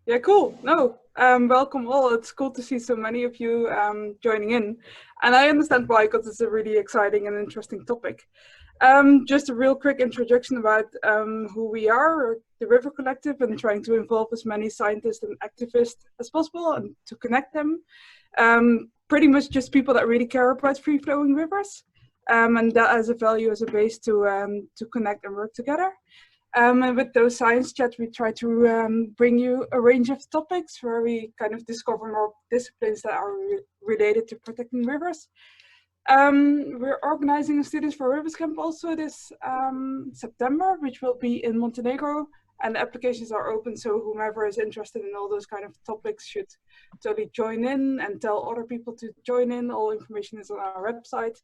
Yeah, cool. No, welcome all. It's cool to see so many of you joining in. And I understand why, because it's a really exciting and interesting topic. Just a real quick introduction about who we are, the River Collective, and trying to involve as many scientists and activists as possible and to connect them. Pretty much just people that really care about free-flowing rivers. And that as a value, as a base to connect and work together. And with those science chats, we try to bring you a range of topics where we kind discover more disciplines that are related to protecting rivers. We're organizing a Students for Rivers camp also this September, which will be in Montenegro, and the applications are open, so whomever is interested in all those kind of topics should totally join in and tell other people to join in. All information is on our website.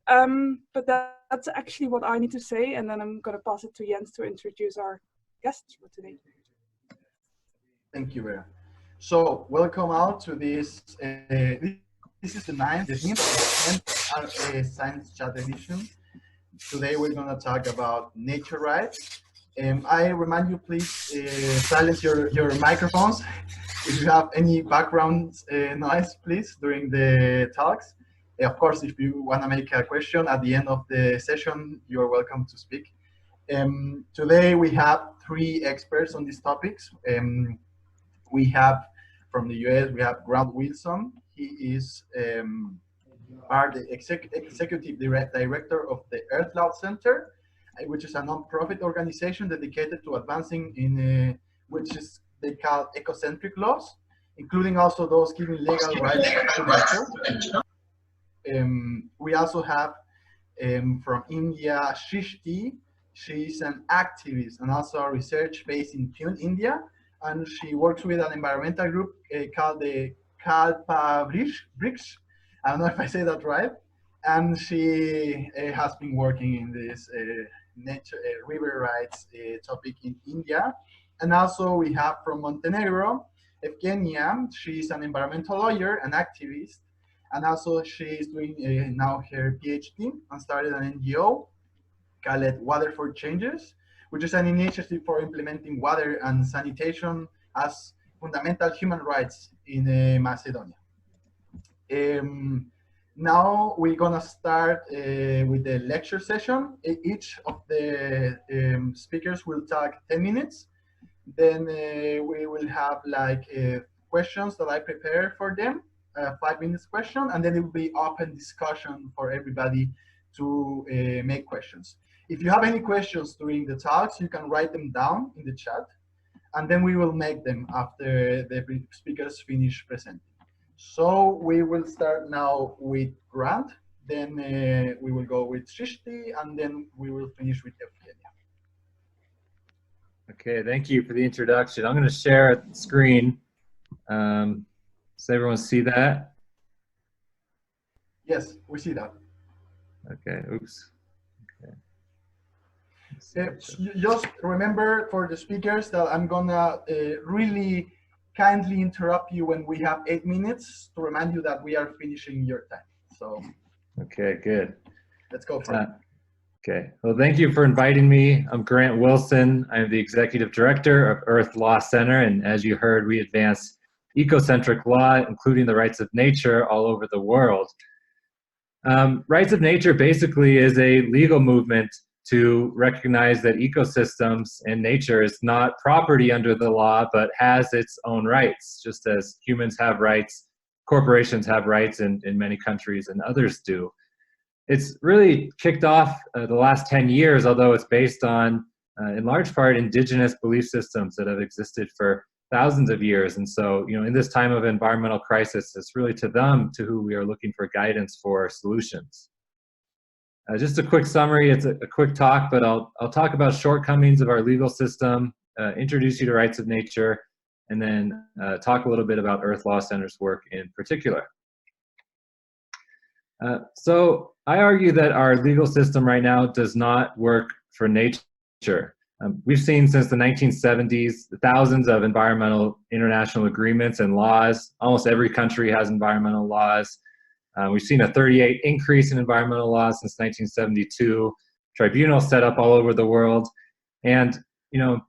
But that's actually what I need to say, and then I'm going to pass it to Jens to introduce our guests for today. Thank you, Vera. So, welcome all to this. This is the 10th Science Chat edition. Today we're going to talk about nature rights. I remind you, please silence your microphones if you have any background noise, please, during the talks. Of course, if you want to make a question at the end of the session, you're welcome to speak. Today we have 3 experts on these topics. We have from the US, we have Grant Wilson. He is the executive director of the Earth Law Center, which is a non-profit organization dedicated to advancing in which is they call ecocentric laws, including also those giving legal rights to nature. We also have from India, Shrishtee. She's an activist and also a research based in Pune, India, and she works with an environmental group called the group-Kalpavriksh. I don't know if I say that right. And she has been working in this nature, river rights topic in India. And also we have from Montenegro, Evgenija. She's an environmental lawyer and activist. And also she's doing now her PhD and started an NGO called Water for Changes, which is an initiative for implementing water and sanitation as fundamental human rights in Macedonia. Now we're gonna start with the lecture session. Each of the speakers will talk 10 minutes. Then we will have like questions that I prepare for them. 5 minutes question, and then it will be open discussion for everybody to make questions. If you have any questions during the talks, you can write them down in the chat, and then we will make them after the speakers finish presenting. So we will start now with Grant, then we will go with Shrishtee, and then we will finish with Evgenija. Okay, thank you for the introduction. I'm going to share the screen. Does everyone see that? Yes, we see that. Okay, oops. Okay. Just remember for the speakers that I'm gonna really kindly interrupt you when we have 8 minutes to remind you that we are finishing your time. So. Okay, good. Let's go for it. Okay, well, thank you for inviting me. I'm Grant Wilson. I'm the Executive Director of Earth Law Center, and as you heard, we advance ecocentric law, including the rights of nature all over the world. Rights of nature basically is a legal movement to recognize that ecosystems and nature is not property under the law, but has its own rights, just as humans have rights, corporations have rights in many countries, and others do. It's really kicked off the last 10 years, although it's based on, in large part, indigenous belief systems that have existed for thousands of years. And so, you know, in this time of environmental crisis, it's really to them to who we are looking for guidance for solutions. Just a quick summary, it's a quick talk, but I'll talk about shortcomings of our legal system, introduce you to rights of nature, and then talk a little bit about Earth Law Center's work in particular. So I argue that our legal system right now does not work for nature. We've seen since the 1970s thousands of environmental international agreements and laws. Almost every country has environmental laws. We've seen a 38% increase in environmental laws since 1972. Tribunals set up all over the world. And, you know,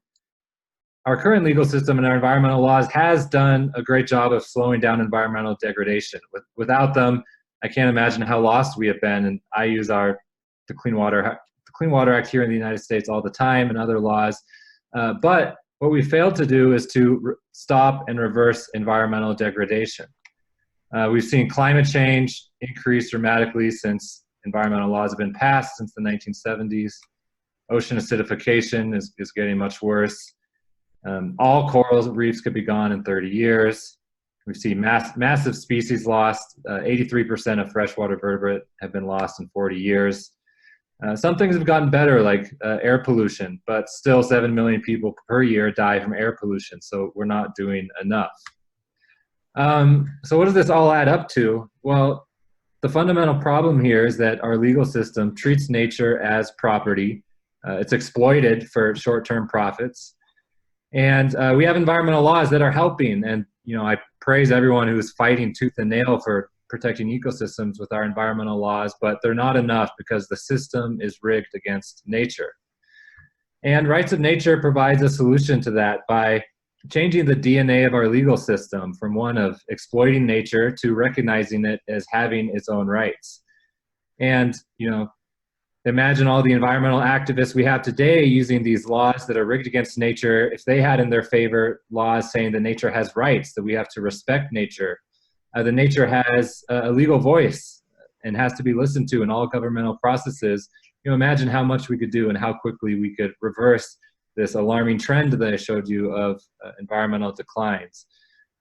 our current legal system and our environmental laws has done a great job of slowing down environmental degradation. Without them, I can't imagine how lost we have been. And I use the Clean Water Act here in the United States all the time and other laws. But what we failed to do is to stop and reverse environmental degradation. We've seen climate change increase dramatically since environmental laws have been passed since the 1970s. Ocean acidification is getting much worse. All coral reefs could be gone in 30 years. We've seen massive species lost. 83% of freshwater vertebrate have been lost in 40 years. Some things have gotten better, like air pollution, but still 7 million people per year die from air pollution, so we're not doing enough. So what does this all add up to? Well, the fundamental problem here is that our legal system treats nature as property. It's exploited for short-term profits. And we have environmental laws that are helping. And I praise everyone who is fighting tooth and nail for protecting ecosystems with our environmental laws, but they're not enough because the system is rigged against nature. And Rights of Nature provides a solution to that by changing the DNA of our legal system from one of exploiting nature to recognizing it as having its own rights. And, imagine all the environmental activists we have today using these laws that are rigged against nature. If they had in their favor laws saying that nature has rights, that we have to respect nature, that nature has a legal voice and has to be listened to in all governmental processes, imagine how much we could do and how quickly we could reverse this alarming trend that I showed you of environmental declines.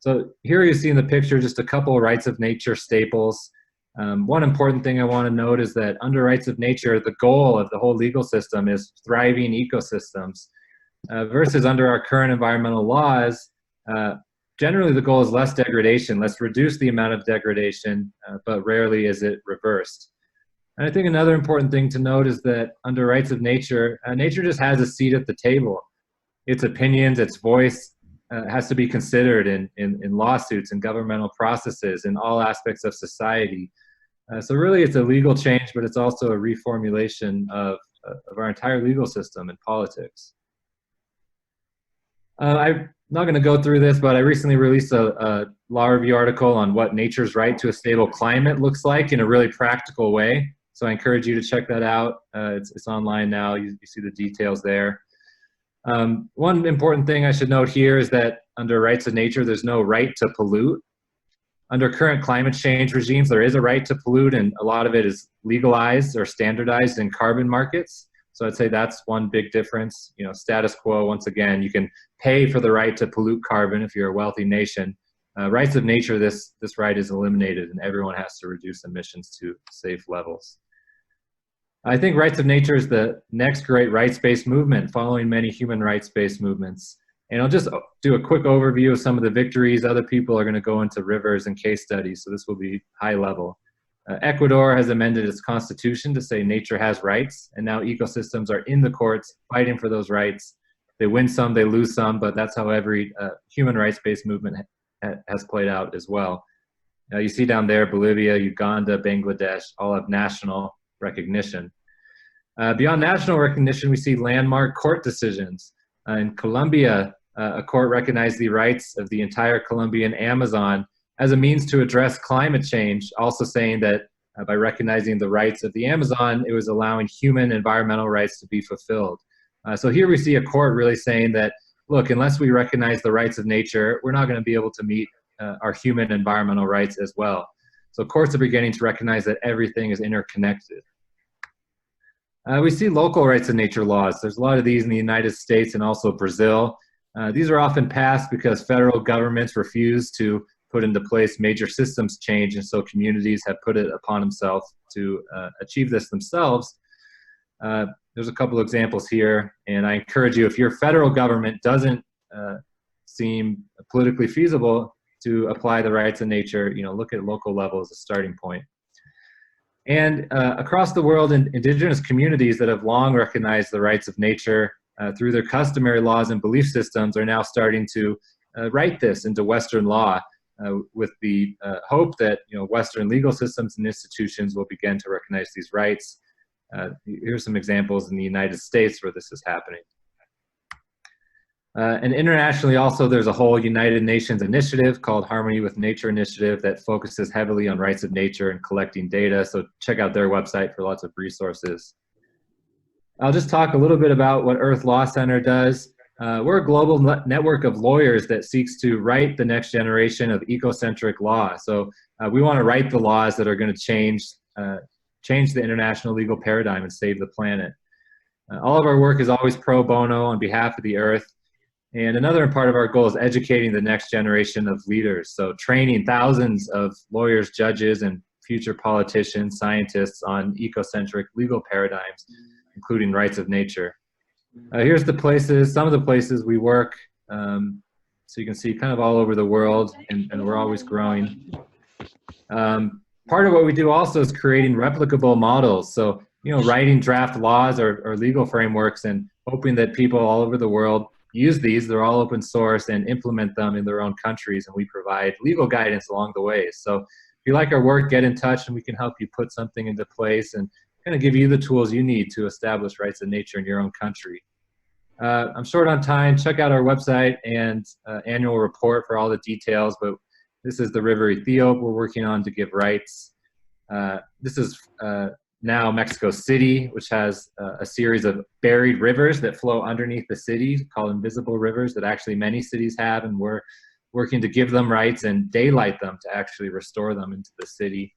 So here you see in the picture just a couple of Rights of Nature staples. One important thing I want to note is that under Rights of Nature, the goal of the whole legal system is thriving ecosystems, versus under our current environmental laws, generally the goal is less degradation. Let's reduce the amount of degradation, but rarely is it reversed. And I think another important thing to note is that under Rights of Nature, nature just has a seat at the table. Its opinions, its voice has to be considered in lawsuits and governmental processes in all aspects of society. So really it's a legal change, but it's also a reformulation of our entire legal system and politics. I'm not going to go through this, but I recently released a law review article on what nature's right to a stable climate looks like in a really practical way. So I encourage you to check that out. It's online now. You see the details there. One important thing I should note here is that under Rights of Nature, there's no right to pollute. Under current climate change regimes, there is a right to pollute, and a lot of it is legalized or standardized in carbon markets. So I'd say that's one big difference. Status quo, once again, you can pay for the right to pollute carbon if you're a wealthy nation. Rights of Nature, this right is eliminated, and everyone has to reduce emissions to safe levels. I think Rights of Nature is the next great rights-based movement following many human rights-based movements. And I'll just do a quick overview of some of the victories. Other people are going to go into rivers and case studies, so this will be high level. Ecuador has amended its constitution to say nature has rights, and now ecosystems are in the courts fighting for those rights. They win some, they lose some, but that's how every human rights-based movement has played out as well. Now you see down there, Bolivia, Uganda, Bangladesh, all have national recognition. Beyond national recognition, we see landmark court decisions. In Colombia, a court recognized the rights of the entire Colombian Amazon as a means to address climate change, also saying that by recognizing the rights of the Amazon, it was allowing human environmental rights to be fulfilled. So here we see a court really saying that, look, unless we recognize the rights of nature, we're not going to be able to meet our human environmental rights as well. So courts are beginning to recognize that everything is interconnected. We see local rights of nature laws. There's a lot of these in the United States and also Brazil. These are often passed because federal governments refuse to put into place major systems change, and so communities have put it upon themselves to achieve this themselves. There's a couple examples here, and I encourage you, if your federal government doesn't seem politically feasible to apply the rights of nature, look at local level as a starting point. And across the world, indigenous communities that have long recognized the rights of nature through their customary laws and belief systems are now starting to write this into Western law with the hope that Western legal systems and institutions will begin to recognize these rights. Here's some examples in the United States where this is happening. And internationally also, there's a whole United Nations initiative called Harmony with Nature Initiative that focuses heavily on rights of nature and collecting data. So check out their website for lots of resources. I'll just talk a little bit about what Earth Law Center does. We're a global network of lawyers that seeks to write the next generation of ecocentric law. So we want to write the laws that are going to change the international legal paradigm and save the planet. All of our work is always pro bono on behalf of the Earth. And another part of our goal is educating the next generation of leaders. So training thousands of lawyers, judges, and future politicians, scientists on ecocentric legal paradigms, including rights of nature. Here's the places, some of the places we work. So you can see kind of all over the world, and we're always growing. Part of what we do also is creating replicable models. So, writing draft laws or legal frameworks and hoping that people all over the world use these. They're all open source, and implement them in their own countries, and we provide legal guidance along the way. So if you like our work, get in touch and we can help you put something into place and kind of give you the tools you need to establish rights of nature in your own country. I'm short on time. Check out our website and annual report for all the details, but this is the River Ethiop we're working on to give rights. This is now Mexico City, which has a series of buried rivers that flow underneath the city called invisible rivers that actually many cities have, and we're working to give them rights and daylight them to actually restore them into the city.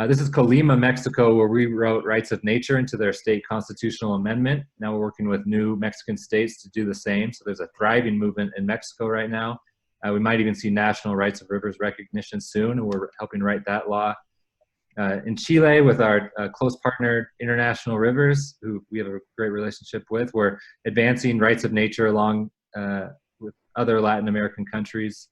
This is Colima, Mexico, where we wrote rights of nature into their state constitutional amendment. Now we're working with new Mexican states to do the same. So there's a thriving movement in Mexico right now. We might even see national rights of rivers recognition soon, and we're helping write that law. In Chile, with our close partner, International Rivers, who we have a great relationship with, we're advancing rights of nature along with other Latin American countries.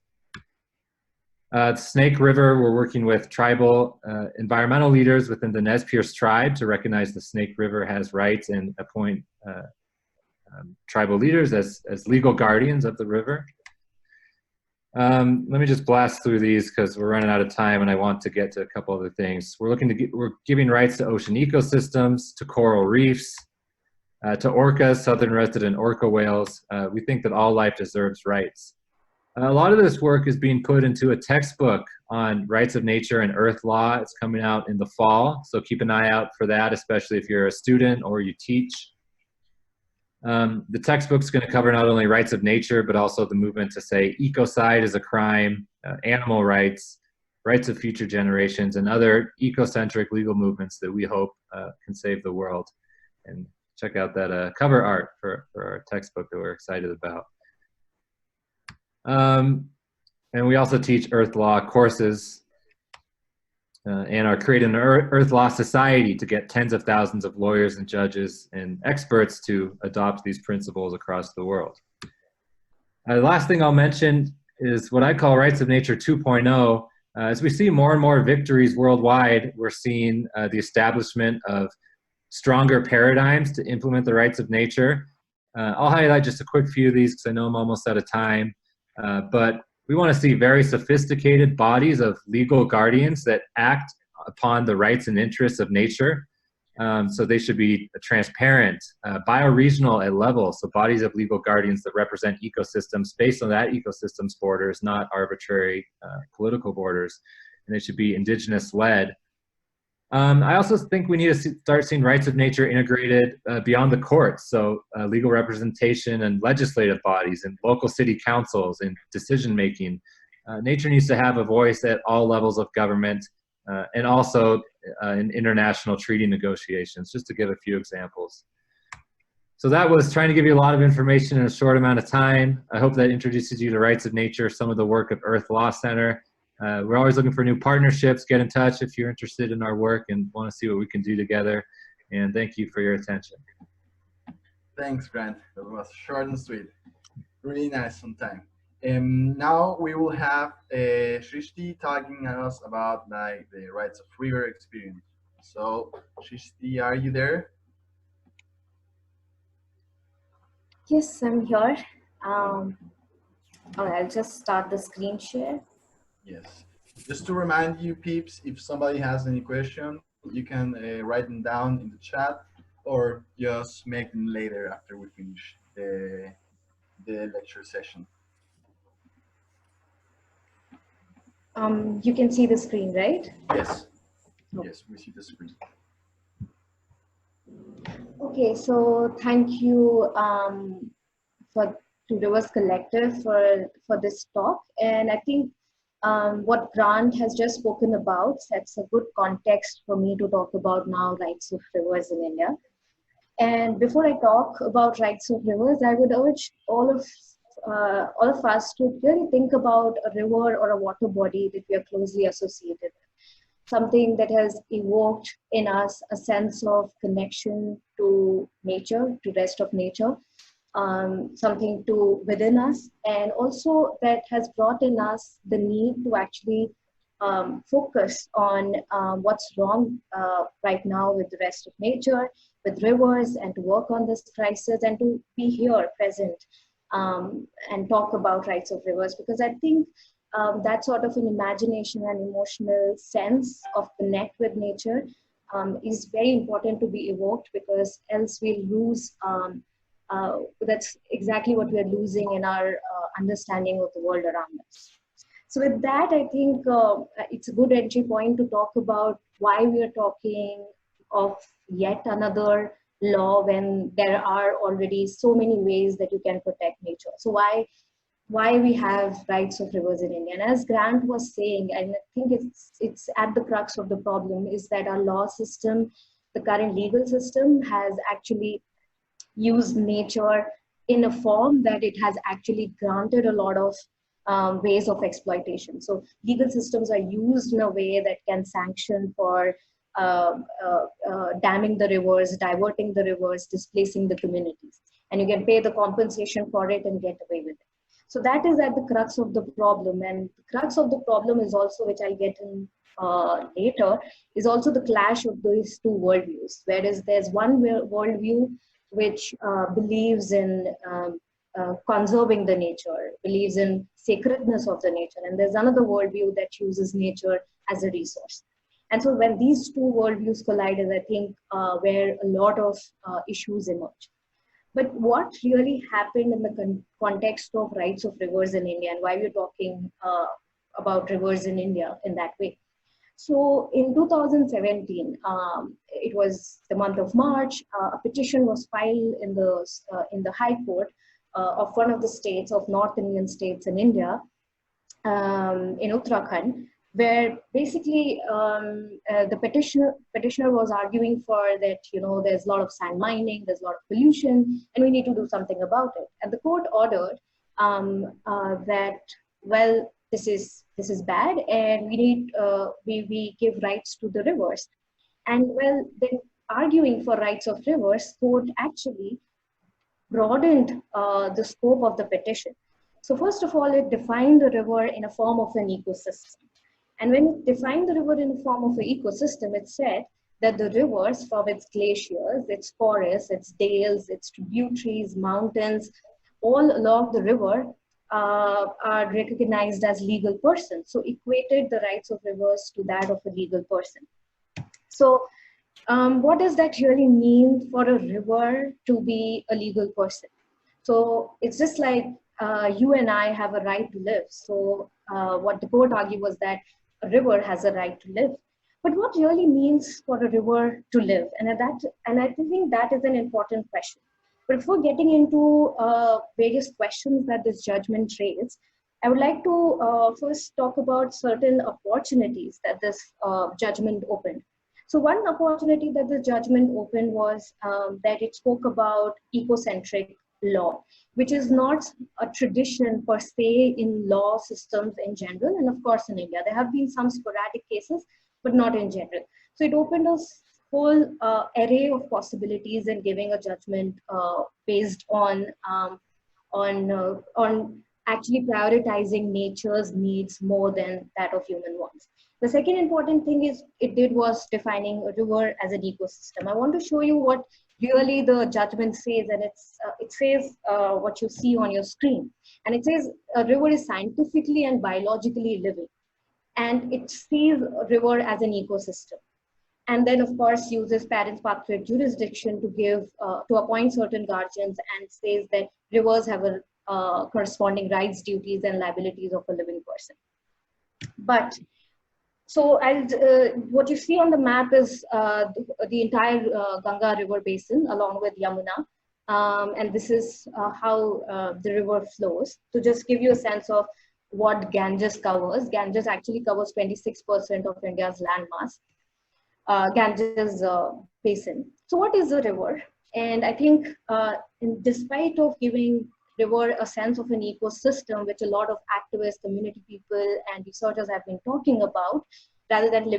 Snake River, we're working with tribal environmental leaders within the Nez Perce tribe to recognize the Snake River has rights and appoint tribal leaders as legal guardians of the river. Let me just blast through these because we're running out of time and I want to get to a couple other things. We're giving rights to ocean ecosystems, to coral reefs, to orcas, southern resident orca whales. We think that all life deserves rights. A lot of this work is being put into a textbook on rights of nature and earth law. It's coming out in the fall, so keep an eye out for that, especially if you're a student or you teach. The textbook's going to cover not only rights of nature, but also the movement to say ecocide is a crime, animal rights, rights of future generations, and other ecocentric legal movements that we hope can save the world. And check out that cover art for our textbook that we're excited about. And we also teach earth law courses and are creating an earth law society to get tens of thousands of lawyers and judges and experts to adopt these principles across the world. The last thing I'll mention is what I call rights of nature 2.0. As we see more and more victories worldwide, we're seeing the establishment of stronger paradigms to implement the rights of nature. I'll highlight just a quick few of these because I know I'm almost out of time. But we want to see very sophisticated bodies of legal guardians that act upon the rights and interests of nature. So they should be transparent, bioregional at level, so bodies of legal guardians that represent ecosystems based on that ecosystem's borders, not arbitrary political borders. And they should be indigenous led. I also think we need to start seeing rights of nature integrated beyond the courts. So legal representation and legislative bodies and local city councils and decision making. Nature needs to have a voice at all levels of government and also in international treaty negotiations, just to give a few examples. So that was trying to give you a lot of information in a short amount of time. I hope that introduces you to rights of nature, some of the work of Earth Law Center. We're always looking for new partnerships. Get in touch if you're interested in our work and want to see what we can do together. And thank you for your attention. Thanks, Grant. That was short and sweet. Really nice on time. Now we will have Shrishtee talking to us about the rights of river experience. So, Shrishtee, are you there? Yes, I'm here. I'll just start the screen share. Yes. Just to remind you, peeps, if somebody has any question, you can write them down in the chat or just make them later after we finish the lecture session. You can see the screen, right? Yes. Yes, we see the screen. Okay, so thank you for to Rivers Collective for this talk. And I think what Grant has just spoken about sets a good context for me to talk about now rights of rivers in India. And before I talk about rights of rivers, I would urge all of us to really think about a river or a water body that we are closely associated with. Something that has evoked in us a sense of connection to nature, to rest of nature, something to within us, and also that has brought in us the need to actually focus on what's wrong right now with the rest of nature, with rivers, and to work on this crisis and to be here present and talk about rights of rivers, because I think that sort of an imagination and emotional sense of connect with nature is very important to be evoked, because else we'll lose that's exactly what we're losing in our understanding of the world around us. So with that, I think it's a good entry point to talk about why we are talking of yet another law when there are already so many ways that you can protect nature. So why we have rights of rivers in India. And as Grant was saying, and I think it's at the crux of the problem, is that our law system, the current legal system, has actually used nature in a form that it has actually granted a lot of ways of exploitation. So legal systems are used in a way that can sanction for damming the rivers, diverting the rivers, displacing the communities. And you can pay the compensation for it and get away with it. So that is at the crux of the problem. And the crux of the problem is also, which I'll get in later, is also the clash of these two worldviews. Whereas there's one worldview which believes in conserving the nature, believes in sacredness of the nature. And there's another worldview that uses nature as a resource. And so when these two worldviews collide is, I think, where a lot of issues emerge. But what really happened in the context of rights of rivers in India, and why we're talking about rivers in India in that way? So in 2017, it was the month of March, a petition was filed in the High Court of one of the states, of North Indian states in India, in Uttarakhand, where basically the petitioner was arguing for that, there's a lot of sand mining, there's a lot of pollution, and we need to do something about it. And the court ordered that, well, this is bad, and we need we give rights to the rivers. And well, then arguing for rights of rivers, court actually broadened the scope of the petition. So first of all, it defined the river in a form of an ecosystem. And when it defined the river in the form of an ecosystem, it said that the rivers, from its glaciers, its forests, its dales, its tributaries, mountains, all along the river are recognized as legal persons. So equated the rights of rivers to that of a legal person. So what does that really mean for a river to be a legal person? So it's just like you and I have a right to live. So what the court argued was that a river has a right to live. But what really means for a river to live? And I think that is an important question. But before getting into various questions that this judgment raised, I would like to first talk about certain opportunities that this judgment opened. So one opportunity that the judgment opened was that it spoke about ecocentric law, which is not a tradition per se in law systems in general. And of course, in India, there have been some sporadic cases, but not in general. So it opened a whole array of possibilities in giving a judgment based on actually prioritizing nature's needs more than that of human ones. The second important thing is it did was defining a river as an ecosystem. I want to show you what really the judgment says, and it says what you see on your screen. And it says a river is scientifically and biologically living, and it sees a river as an ecosystem. And then, of course, uses parents' patriarch jurisdiction to give to appoint certain guardians, and says that rivers have a corresponding rights, duties, and liabilities of a living person. But so what you see on the map is the entire Ganga river basin along with Yamuna. And this is how the river flows. To just give you a sense of what Ganges covers, Ganges actually covers 26% of India's landmass, Ganges basin. So what is a river? And I think despite of giving river a sense of an ecosystem, which a lot of activists, community people, and researchers have been talking about, rather than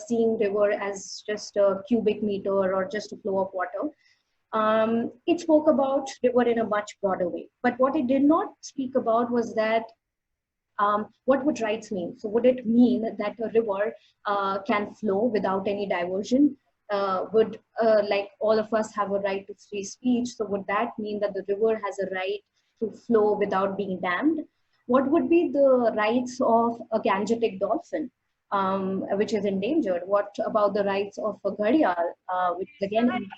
seeing river as just a cubic meter or just a flow of water, it spoke about river in a much broader way. But what it did not speak about was that what would rights mean? So would it mean that a river can flow without any diversion? Would like all of us have a right to free speech? So would that mean that the river has a right to flow without being dammed? What would be the rights of a Gangetic dolphin, which is endangered? What about the rights of a gharial, which is again endangered?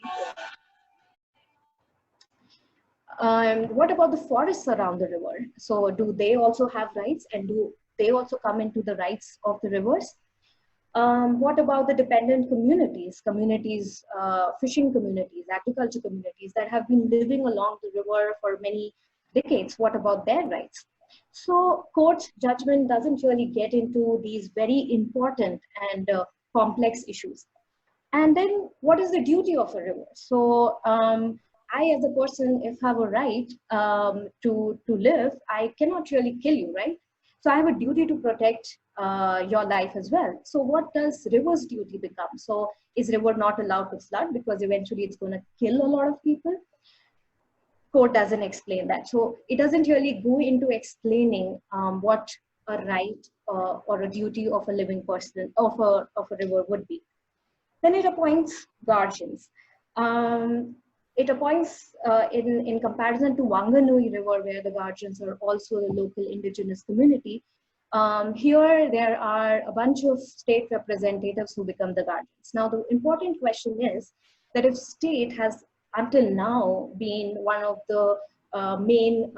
What about the forests around the river? So do they also have rights, and do they also come into the rights of the rivers? What about the dependent communities, fishing communities, agriculture communities that have been living along the river for many decades? What about their rights? So court judgment doesn't really get into these very important and complex issues. And then what is the duty of a river? So I, as a person, if I have a right to live, I cannot really kill you, right? So I have a duty to protect your life as well. So what does river's duty become? So is river not allowed to flood because eventually it's going to kill a lot of people? Court doesn't explain that. So it doesn't really go into explaining what a right or a duty of a living person, of a river would be. Then it appoints guardians. It appoints, in comparison to Wanganui River, where the guardians are also the local indigenous community, here there are a bunch of state representatives who become the guardians. Now the important question is that if state has until now been one of the main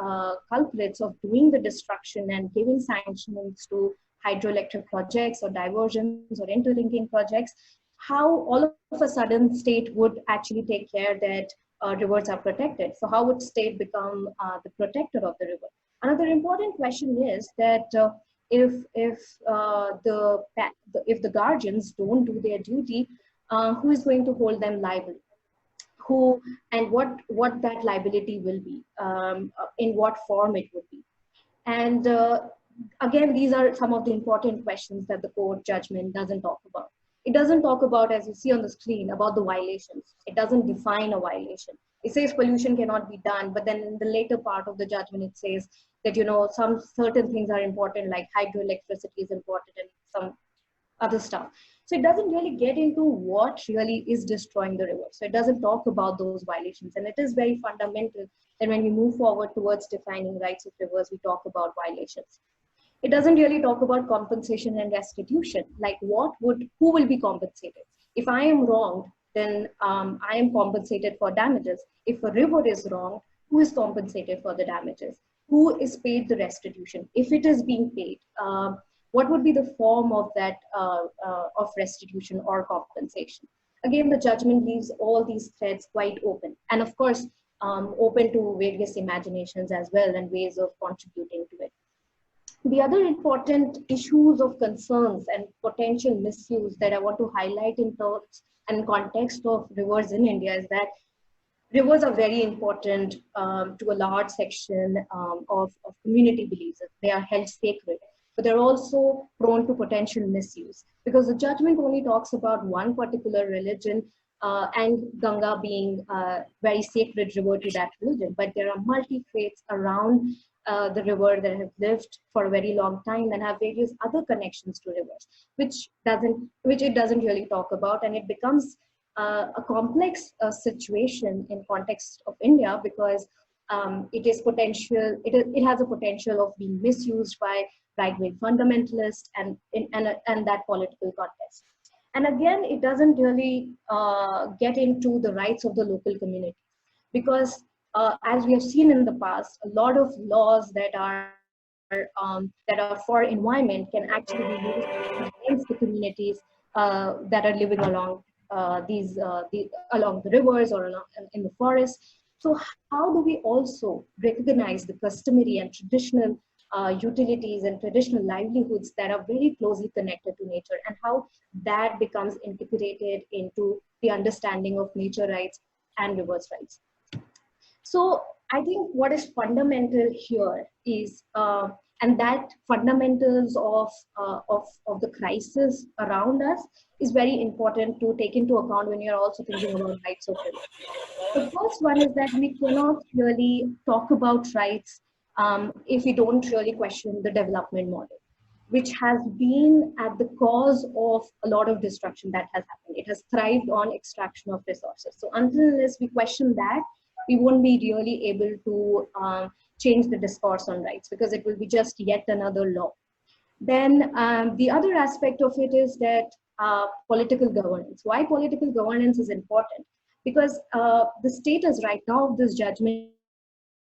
culprits of doing the destruction and giving sanctions to hydroelectric projects or diversions or interlinking projects, how all of a sudden state would actually take care that rivers are protected? So how would state become the protector of the river? Another important question is that if the guardians don't do their duty, who is going to hold them liable? Who and what that liability will be? In what form it would be? And again, these are some of the important questions that the court judgment doesn't talk about. It doesn't talk about, as you see on the screen, about the violations. It doesn't define a violation. It says pollution cannot be done, but then in the later part of the judgment, it says that, you know, some certain things are important, like hydroelectricity is important and some other stuff. So it doesn't really get into what really is destroying the river. So it doesn't talk about those violations. And it is very fundamental that when we move forward towards defining rights of rivers, we talk about violations. It doesn't really talk about compensation and restitution, like who will be compensated? If I am wronged, then I am compensated for damages. If a river is wronged, who is compensated for the damages? Who is paid the restitution? If it is being paid, what would be the form of that of restitution or compensation? Again, the judgment leaves all these threads quite open, and of course, open to various imaginations as well and ways of contributing to it. The other important issues of concerns and potential misuse that I want to highlight in terms and context of rivers in India is that rivers are very important to a large section of community beliefs. They are held sacred, but they're also prone to potential misuse because the judgment only talks about one particular religion and Ganga being a very sacred river to that religion. But there are multi-faiths around the river that have lived for a very long time and have various other connections to rivers, which it doesn't really talk about, and it becomes a complex situation in context of India because it has a potential of being misused by right-wing fundamentalists and that political context. And again, it doesn't really get into the rights of the local community because as we have seen in the past, a lot of laws that are for environment can actually be used against the communities that are living along along the rivers or along, in the forests. So how do we also recognize the customary and traditional utilities and traditional livelihoods that are very closely connected to nature, and how that becomes integrated into the understanding of nature rights and reverse rights? So I think what is fundamental here is, and that fundamentals of the crisis around us is very important to take into account when you're also thinking about rights of rivers. The first one is that we cannot really talk about rights if we don't really question the development model, which has been at the cause of a lot of destruction that has happened. It has thrived on extraction of resources. So unless we question that, we won't be really able to change the discourse on rights, because it will be just yet another law. Then the other aspect of it is that political governance. Why political governance is important? Because the status right now of this judgment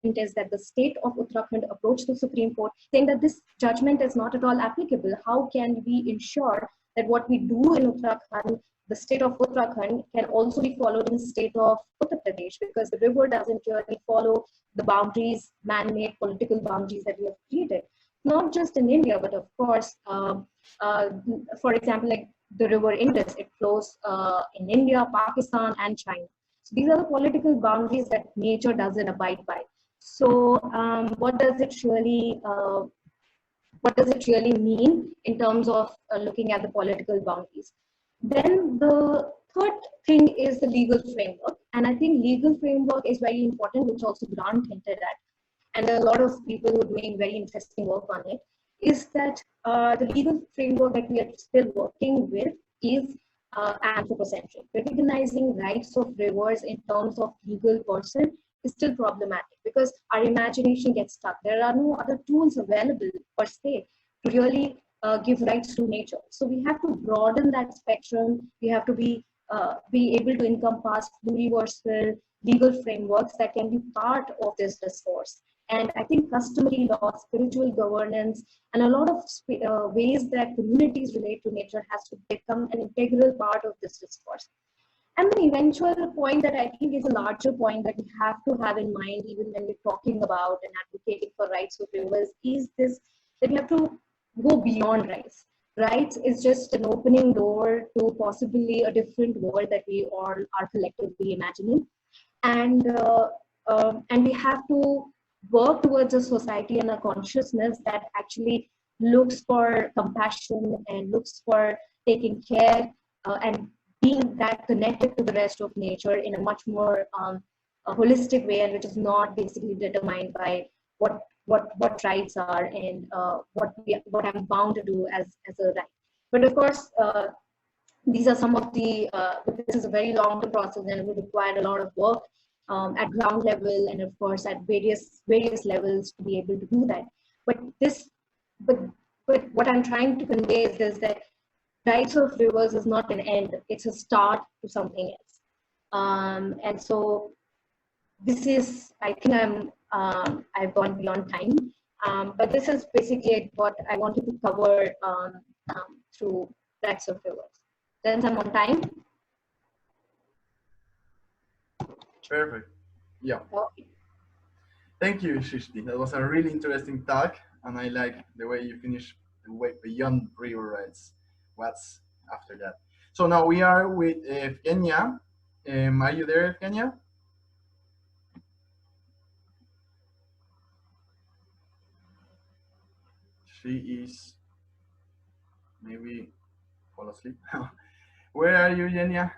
is that the state of Uttarakhand approached the Supreme Court saying that this judgment is not at all applicable. How can we ensure that what we do in Uttarakhand, the state of Uttarakhand, can also be followed in the state of Uttar Pradesh, because the river doesn't really follow the boundaries, man-made political boundaries that we have created. Not just in India, but of course, for example, like the river Indus, it flows in India, Pakistan, and China. So these are the political boundaries that nature doesn't abide by. So what does it really mean in terms of looking at the political boundaries? Then the third thing is the legal framework, and I think legal framework is very important, which also Grant hinted at, and there are a lot of people who are doing very interesting work on it. Is that the legal framework that we are still working with is anthropocentric. Recognizing rights of rivers in terms of legal person is still problematic, because our imagination gets stuck. There are no other tools available per se to really give rights to nature. So we have to broaden that spectrum. We have to be able to encompass pluriversal legal frameworks that can be part of this discourse. And I think customary law, spiritual governance, and a lot of ways that communities relate to nature has to become an integral part of this discourse. And the eventual point that I think is a larger point that we have to have in mind, even when we're talking about and advocating for rights of rivers, is this, that we have to go beyond rights. Rights is just an opening door to possibly a different world that we all are collectively imagining. And we have to work towards a society and a consciousness that actually looks for compassion and looks for taking care and being that connected to the rest of nature in a much more holistic way, and which is not basically determined by what rights are and what I'm bound to do as a right. But of course, these are some of the this is a very long-term process, and it will require a lot of work at ground level, and of course at various levels to be able to do that. But what I'm trying to convey is this, that rights of rivers is not an end; it's a start to something else. And so this is, I think I've gone beyond time, but this is basically what I wanted to cover through rights of rivers. Then I'm on time. Perfect. Yeah. Okay. Thank you, Shrishtee. That was a really interesting talk, and I like the way you finished the way beyond river rights. What's after that? So now we are with Evgenija. Are you there, Evgenija? She is maybe fall asleep. Where are you, Evgenija?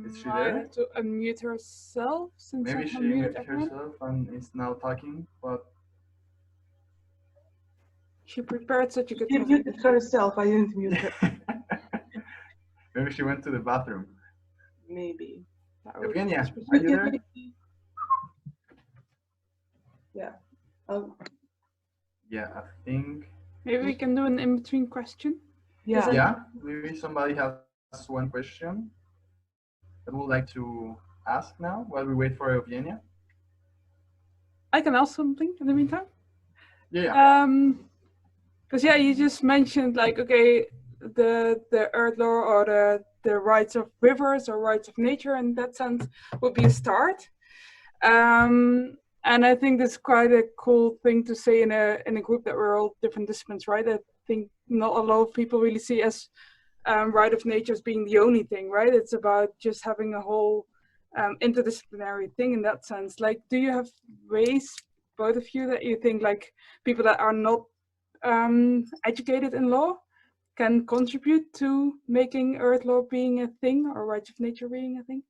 Is she there? I have to unmute herself since Maybe I she unmuted muted everyone. herself and is now talking, but She prepared such a good She muted herself. I didn't mute her. maybe she went to the bathroom. Maybe. Evgenija, are you there? Yeah. Yeah, I think. Maybe we can do an in-between question. Yeah. Yeah, maybe somebody has one question. that would like to ask now while we wait for Evgenija? I can ask something in the meantime. Yeah. Because yeah, you just mentioned like, okay, the earth law or the rights of rivers or rights of nature in that sense would be a start. And I think that's quite a cool thing to say in a group that we're all different disciplines, right? I think not a lot of people really see as right of nature as being the only thing, right? It's about just having a whole interdisciplinary thing in that sense. Like, do you have ways, both of you, that you think like people that are not educated in law can contribute to making earth law being a thing or rights of nature being a thing?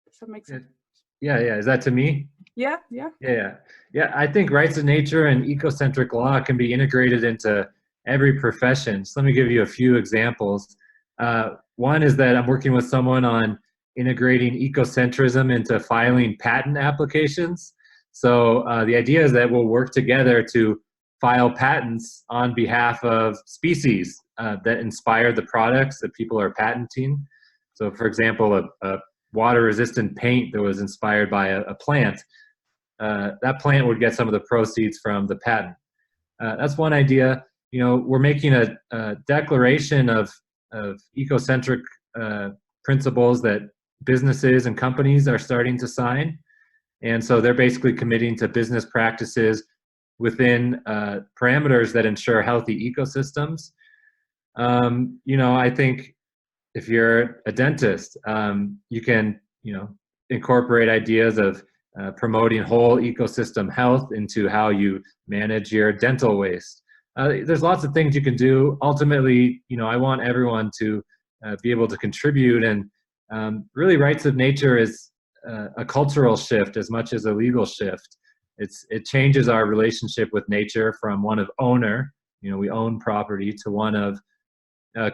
Does that make sense? Yeah. Is that to me? Yeah. Yeah. I think rights of nature and ecocentric law can be integrated into every profession. So let me give you a few examples. One is that I'm working with someone on integrating ecocentrism into filing patent applications. So the idea is that we'll work together to file patents on behalf of species that inspire the products that people are patenting. So for example, a water-resistant paint that was inspired by a plant, that plant would get some of the proceeds from the patent. That's one idea. You know, we're making a declaration of ecocentric principles that businesses and companies are starting to sign. And so they're basically committing to business practices within parameters that ensure healthy ecosystems. You know, I think if you're a dentist, you can, you know, incorporate ideas of promoting whole ecosystem health into how you manage your dental waste. There's lots of things you can do. Ultimately, you know, I want everyone to be able to contribute, and really rights of nature is a cultural shift as much as a legal shift. It changes our relationship with nature from one of owner, you know, we own property, to one of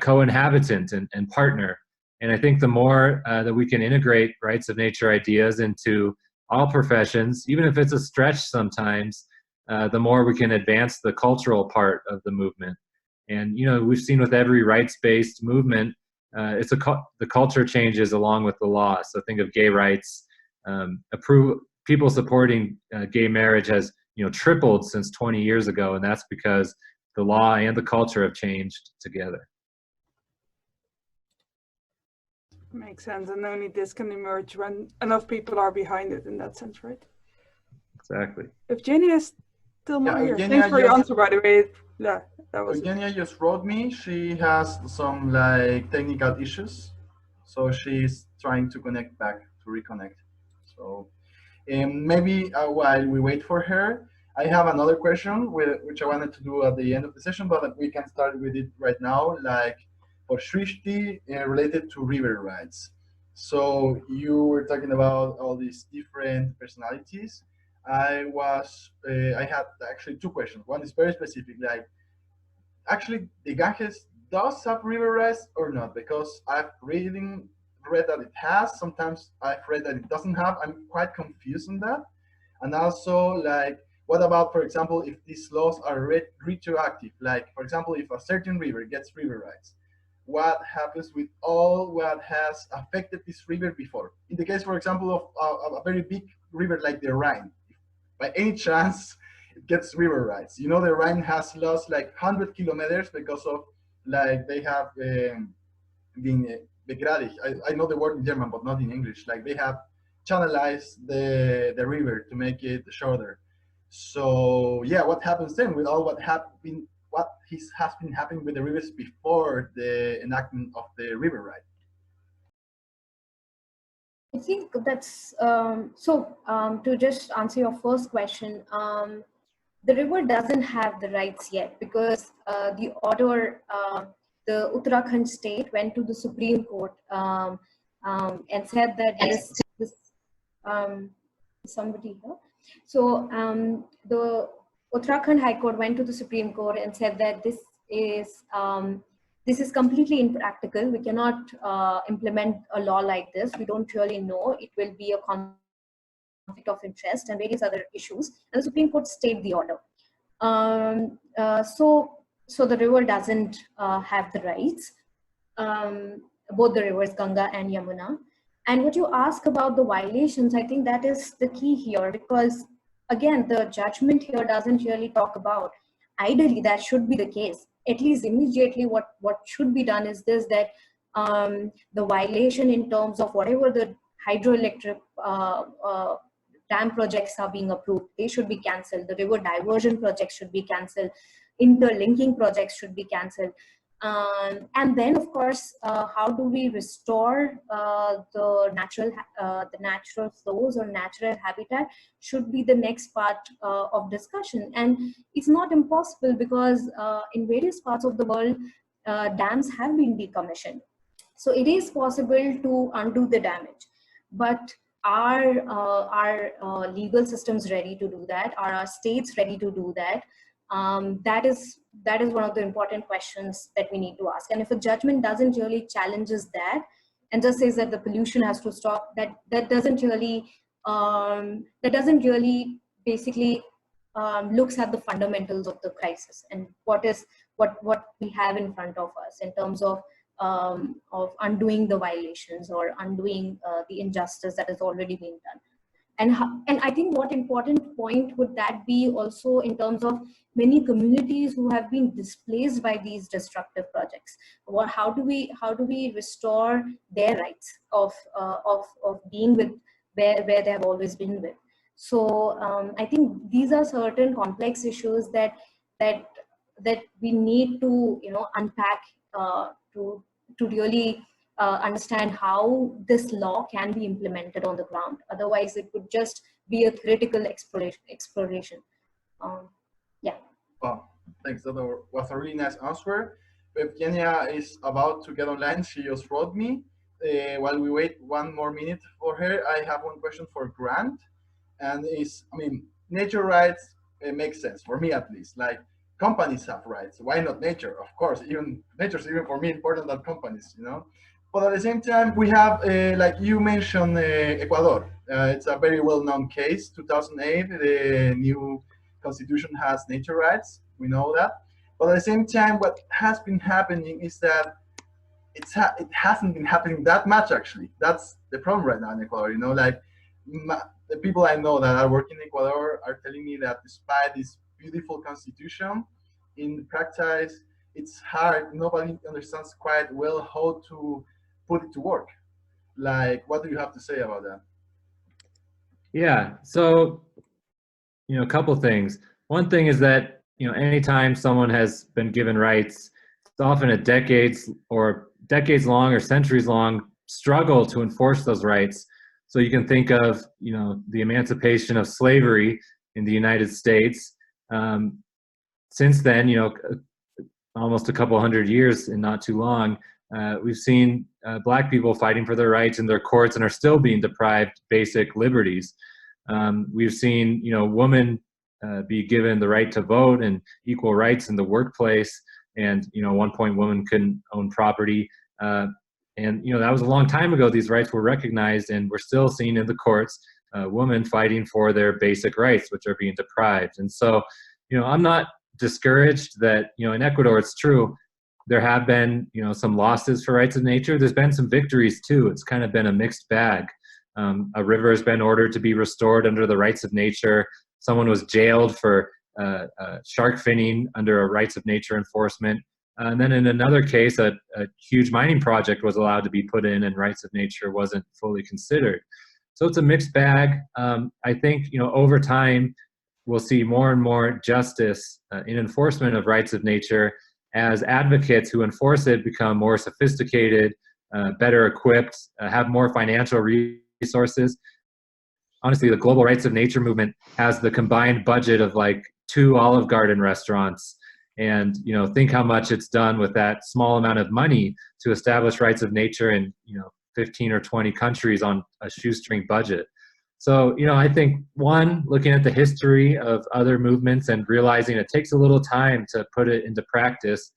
co-inhabitant and partner. And I think the more that we can integrate rights of nature ideas into all professions, even if it's a stretch sometimes, the more we can advance the cultural part of the movement. And, you know, we've seen with every rights-based movement, the culture changes along with the law. So think of gay rights. People supporting gay marriage has, you know, tripled since 20 years ago, and that's because the law and the culture have changed together. Makes sense, and only this can emerge when enough people are behind it in that sense, right? Exactly. Evgenija is still not here. Evgenija Thanks for your answer, by the way. Yeah, that was Evgenija just wrote me. She has some like technical issues, so she's trying to connect back, to reconnect. So maybe while we wait for her, I have another question which I wanted to do at the end of the session, but we can start with it right now. Like for Shrishtee, related to river rights. So you were talking about all these different personalities. I had actually two questions. One is very specific, like actually the Ganges does have river rights or not? Because I've read that it has. Sometimes I've read that it doesn't have. I'm quite confused on that. And also, like, what about, for example, if these laws are retroactive? Like, for example, if a certain river gets river rights, what happens with all what has affected this river before? In the case, for example, of a very big river like the Rhine, by any chance it gets river rights. You know, the Rhine has lost like 100 kilometers because of, like, they have been begradigt. I know the word in German, but not in English. Like, they have channelized the river to make it shorter. So yeah, what happens then with all what has been happening with the rivers before the enactment of the river right? I think that's to just answer your first question, the river doesn't have the rights yet because the order, the Uttarakhand state went to the Supreme Court and said that this somebody here. So the Uttarakhand High Court went to the Supreme Court and said that this is completely impractical. We cannot implement a law like this. We don't really know. It will be a conflict of interest and various other issues. And the Supreme Court stayed the order. So the river doesn't have the rights. both the rivers Ganga and Yamuna. And what you ask about the violations, I think that is the key here, because again, the judgment here doesn't really talk about, ideally that should be the case. At least immediately what should be done is this, that the violation in terms of whatever the hydroelectric dam projects are being approved, they should be cancelled. The river diversion projects should be cancelled. Interlinking projects should be cancelled. And then, of course, how do we restore the natural flows or natural habitat should be the next part of discussion. And it's not impossible, because in various parts of the world, dams have been decommissioned. So it is possible to undo the damage. But are legal systems ready to do that? Are our states ready to do that? That is one of the important questions that we need to ask. And if a judgment doesn't really challenges that and just says that the pollution has to stop, that doesn't really basically looks at the fundamentals of the crisis and what we have in front of us in terms of undoing the violations or undoing the injustice that has already been done. And I think what important point would that be also in terms of many communities who have been displaced by these destructive projects. How do we restore their rights of being with where they have always been with? So I think these are certain complex issues that we need to unpack to really understand how this law can be implemented on the ground. Otherwise, it would just be a critical exploration. Yeah. Wow, thanks. That was a really nice answer. Evgenia is about to get online. She just wrote me. While we wait one more minute for her, I have one question for Grant. And nature rights makes sense, for me at least. Like, companies have rights. Why not nature? Of course, nature's even for me important than companies, But at the same time, we have, like you mentioned, Ecuador. It's a very well-known case. 2008, the new constitution has nature rights. We know that. But at the same time, what has been happening is that it hasn't been happening that much, actually. That's the problem right now in Ecuador. Like the people I know that are working in Ecuador are telling me that despite this beautiful constitution, in practice, it's hard. Nobody understands quite well how to put it to work. Like, what do you have to say about that? Yeah, so, a couple things. One thing is that, anytime someone has been given rights, it's often a decades long or centuries long struggle to enforce those rights. So you can think of, the emancipation of slavery in the United States. Since then, almost a couple hundred years and not too long, we've seen Black people fighting for their rights in their courts and are still being deprived basic liberties. We've seen, women be given the right to vote and equal rights in the workplace. And, at one point, women couldn't own property. And that was a long time ago. These rights were recognized, and we're still seeing in the courts women fighting for their basic rights, which are being deprived. And so, I'm not discouraged that, in Ecuador, it's true, there have been, some losses for rights of nature. There's been some victories too. It's kind of been a mixed bag. A river has been ordered to be restored under the rights of nature. Someone was jailed for shark finning under a rights of nature enforcement. And then in another case, a huge mining project was allowed to be put in and rights of nature wasn't fully considered. So it's a mixed bag. I think, over time, we'll see more and more justice in enforcement of rights of nature as advocates who enforce it become more sophisticated, better equipped, have more financial resources. Honestly, the global rights of nature movement has the combined budget of like 2 Olive Garden restaurants. And, think how much it's done with that small amount of money to establish rights of nature in, 15 or 20 countries on a shoestring budget. So, I think, one, looking at the history of other movements and realizing it takes a little time to put it into practice.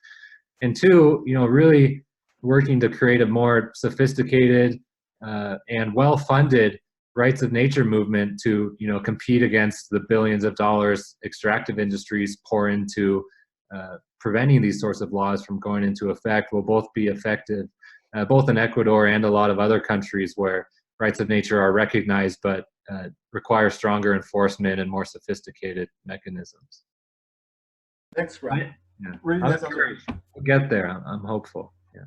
And two, really working to create a more sophisticated and well-funded rights of nature movement to, compete against the billions of dollars extractive industries pour into preventing these sorts of laws from going into effect will both be effective. both in Ecuador and a lot of other countries where rights of nature are recognized but require stronger enforcement and more sophisticated mechanisms. That's great. Yeah. Really nice answer. We'll get there. I'm hopeful. Yeah.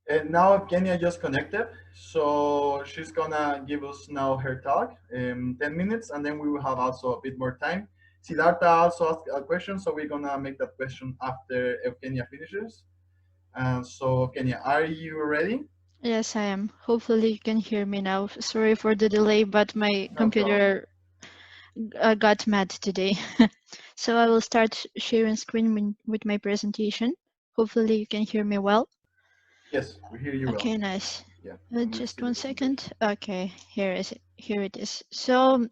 And now Evgenia just connected, so she's gonna give us now her talk in 10 minutes, and then we will have also a bit more time. Siddhartha also asked a question, so we're gonna make that question after Evgenia finishes. So Evgenia, are you ready? Yes, I am. Hopefully you can hear me now. Sorry for the delay, but my No computer got mad today. So I will start sharing screen with my presentation. Hopefully you can hear me well. Yes, we hear you well. Okay, nice. Yeah. Just 1 second. Okay, here it is. So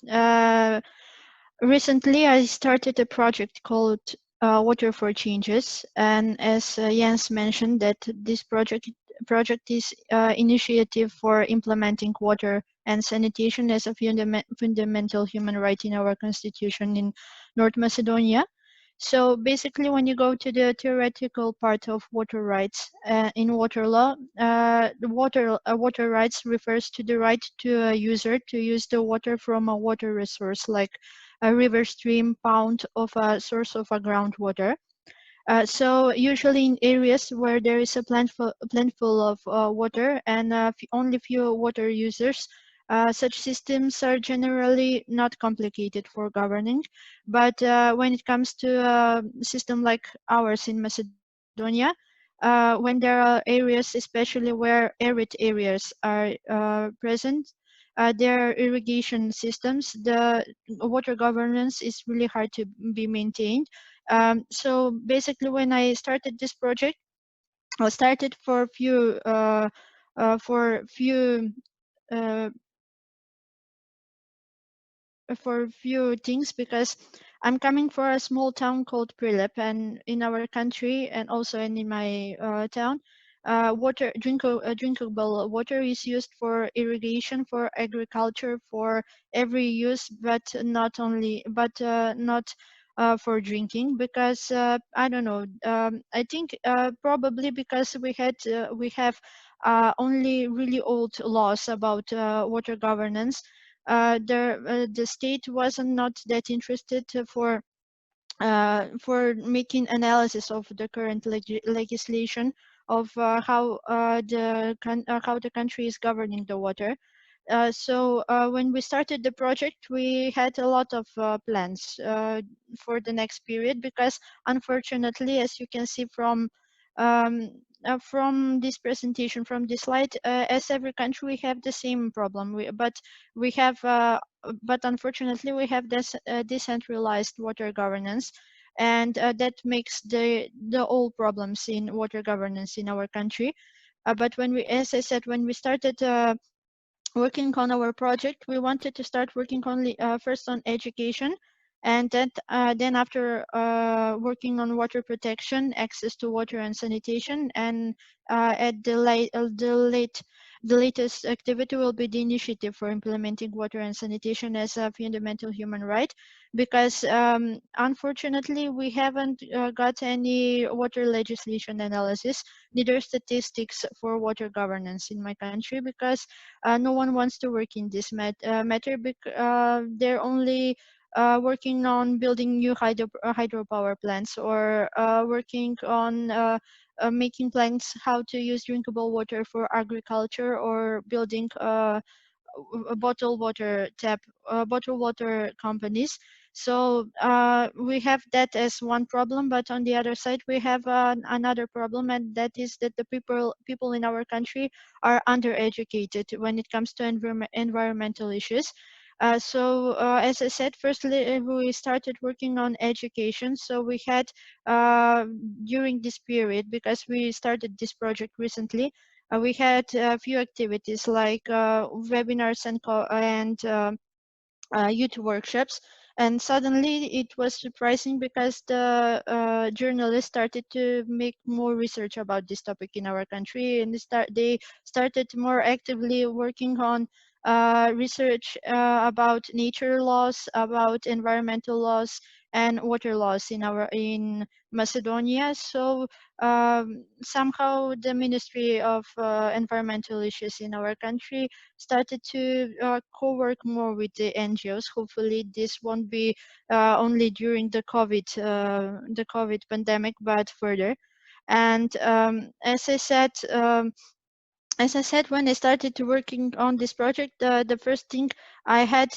recently I started a project called Water for Changes, and as Jens mentioned, that this project is initiative for implementing water and sanitation as a fundamental human right in our constitution in North Macedonia. So basically, when you go to the theoretical part of water rights in water law, the water rights refers to the right to a user to use the water from a water resource like a river, stream, pond, of a source of a groundwater. So usually in areas where there is a plentiful of water and only few water users, such systems are generally not complicated for governing. But when it comes to a system like ours in Macedonia, when there are areas, especially where arid areas are present, their irrigation systems, the water governance is really hard to be maintained. So basically, when I started this project, I started for a few uh, for a few things, because I'm coming from a small town called Prilep, and in our country and also in my town, drinkable water is used for irrigation, for agriculture, for every use, but not for drinking, because I don't know. I think probably because we have only really old laws about water governance. The state wasn't not that interested for making analysis of the current legislation of how the country is governing the water. So when we started the project, we had a lot of plans for the next period, because unfortunately, as you can see from this presentation, from this slide, as every country, we have the same problem. But unfortunately, we have this decentralized water governance, and that makes the all problems in water governance in our country. But as I said, when we started working on our project, we wanted to start working only first on education, and then after working on water protection, access to water and sanitation, and at the latest activity will be the initiative for implementing water and sanitation as a fundamental human right, because unfortunately we haven't got any water legislation analysis, neither statistics for water governance in my country, because no one wants to work in this matter, because they're only working on building new hydropower plants, or working on making plans how to use drinkable water for agriculture, or building bottled water companies. So we have that as one problem, but on the other side we have another problem, and that is that the people in our country are undereducated when it comes to environmental issues. So as I said, firstly we started working on education. So we had during this period, because we started this project recently, we had a few activities like webinars and youth workshops, and suddenly it was surprising because the journalists started to make more research about this topic in our country, and they started more actively working on research about nature laws, about environmental laws, and water loss in Macedonia. So somehow the Ministry of Environmental Issues in our country started to co-work more with the NGOs. Hopefully this won't be only during the COVID pandemic, but further. And as I said, when I started to working on this project, the first thing I had